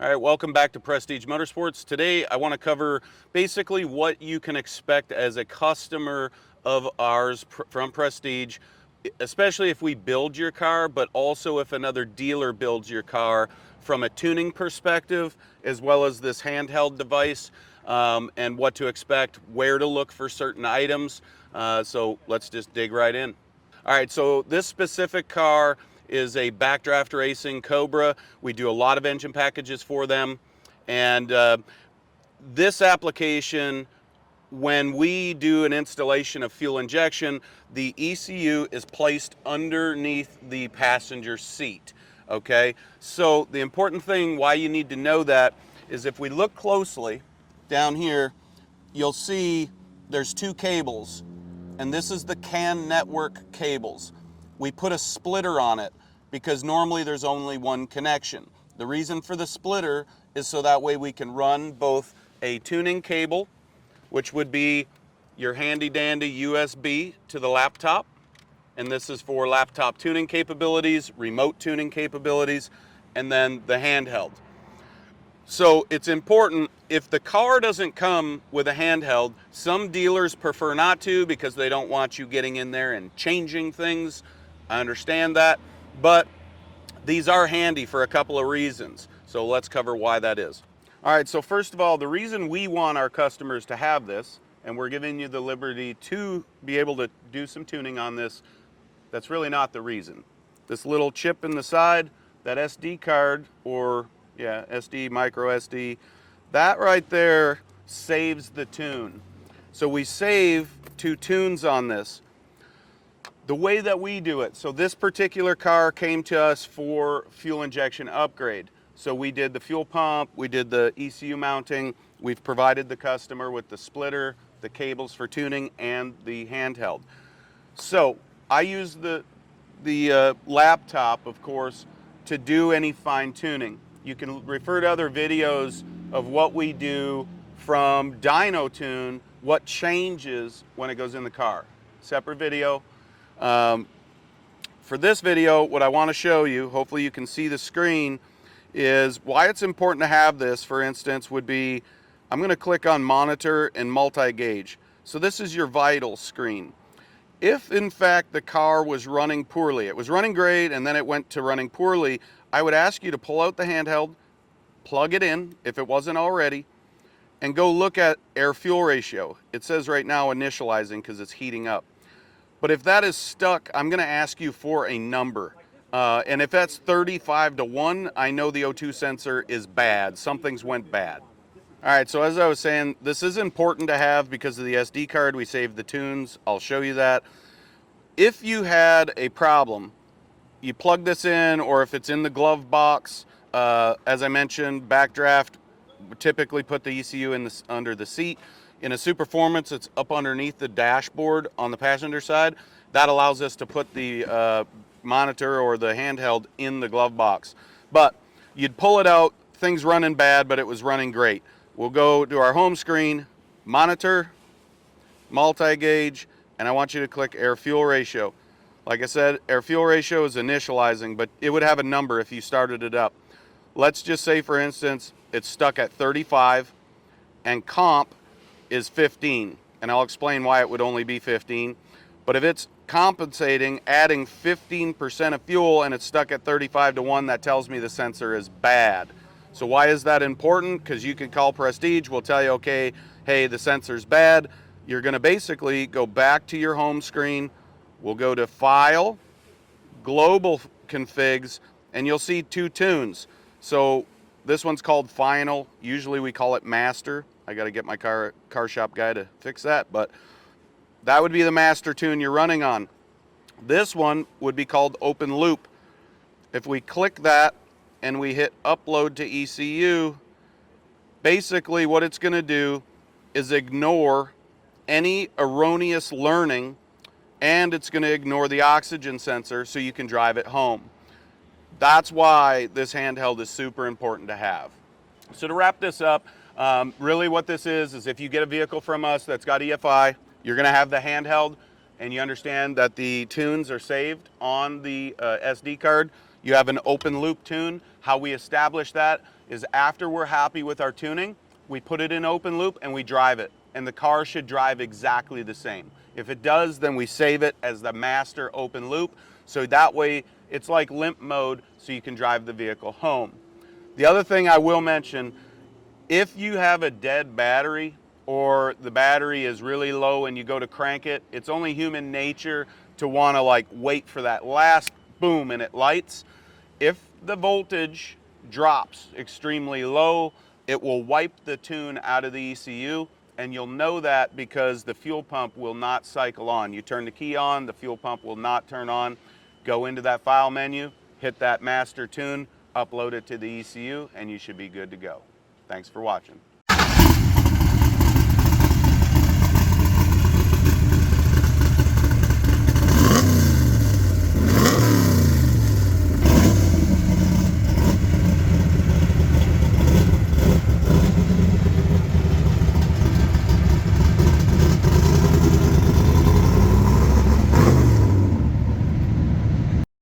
All right, welcome back to Prestige Motorsports. Today I want to cover basically what you can expect as a customer of ours from Prestige, especially if we build your car, but also if another dealer builds your car from a tuning perspective, as well as this handheld device, and what to expect, where to look for certain items. So let's just dig right in. All right, so this specific car is a backdraft racing Cobra. We do a lot of engine packages for them. And this application, when we do an installation of fuel injection, the ECU is placed underneath the passenger seat. Okay, so the important thing why you need to know that is if we look closely down here, you'll see there's two cables, and this is the CAN network cables. We put a splitter on it because normally there's only one connection. The reason for the splitter is so that way we can run both a tuning cable, which would be your handy dandy USB to the laptop, and this is for laptop tuning capabilities, remote tuning capabilities, and then the handheld. So it's important, if the car doesn't come with a handheld, some dealers prefer not to because they don't want you getting in there and changing things. I understand that, but these are handy for a couple of reasons. So let's cover why that is. All right, so first of all, the reason we want our customers to have this, and we're giving you the liberty to be able to do some tuning on this, that's really not the reason. This little chip in the side, that SD card, or yeah, SD, micro SD, that right there saves the tune. So we save 2 tunes on this. The way that we do it, so this particular car came to us for fuel injection upgrade. So we did the fuel pump, we did the ECU mounting, we've provided the customer with the splitter, the cables for tuning, and the handheld. So I use the laptop, of course, to do any fine tuning. You can refer to other videos of what we do from dyno tune, what changes when it goes in the car. Separate video. For this video, what I want to show you, hopefully you can see the screen, is why it's important to have this. For instance, would be, I'm going to click on monitor and multi-gauge. So this is your vital screen. If in fact the car was running poorly, it was running great and then it went to running poorly, I would ask you to pull out the handheld, plug it in if it wasn't already, and go look at air-fuel ratio. It says right now initializing because it's heating up. But if that is stuck, I'm going to ask you for a number. And if that's 35 to 1, I know the O2 sensor is bad. Something's went bad. All right, so as I was saying, this is important to have because of the SD card. We saved the tunes. I'll show you that. If you had a problem, you plug this in, or if it's in the glove box, as I mentioned, backdraft, typically put the ECU in under the seat. In a Superformance, it's up underneath the dashboard on the passenger side. That allows us to put the monitor or the handheld in the glove box. But you'd pull it out, things running bad, but it was running great. We'll go to our home screen, monitor, multi-gauge, and I want you to click air-fuel ratio. Like I said, air-fuel ratio is initializing, but it would have a number if you started it up. Let's just say, for instance, it's stuck at 35, and comp is 15, and I'll explain why it would only be 15. But if it's compensating, adding 15% of fuel, and it's stuck at 35 to 1, that tells me the sensor is bad. So why is that important? Because you can call Prestige, we'll tell you, okay, hey, the sensor's bad. You're gonna basically go back to your home screen. We'll go to File, Global Configs, and you'll see 2 tunes. So this one's called Final. Usually we call it Master. I got to get my car shop guy to fix that, but that would be the master tune you're running on. This one would be called Open Loop. If we click that and we hit Upload to ECU, basically what it's going to do is ignore any erroneous learning, and it's going to ignore the oxygen sensor so you can drive it home. That's why this handheld is super important to have. So to wrap this up, really what this is if you get a vehicle from us that's got EFI, you're going to have the handheld, and you understand that the tunes are saved on the SD card. You have an open loop tune. How we establish that is after we're happy with our tuning, we put it in open loop and we drive it. And the car should drive exactly the same. If it does, then we save it as the master open loop. So that way it's like limp mode, so you can drive the vehicle home. The other thing I will mention, if you have a dead battery or the battery is really low and you go to crank it, it's only human nature to want to like wait for that last boom and it lights. If the voltage drops extremely low, it will wipe the tune out of the ECU, and you'll know that because the fuel pump will not cycle on. You turn the key on, the fuel pump will not turn on. Go into that file menu, hit that master tune, upload it to the ECU, and you should be good to go. Thanks for watching.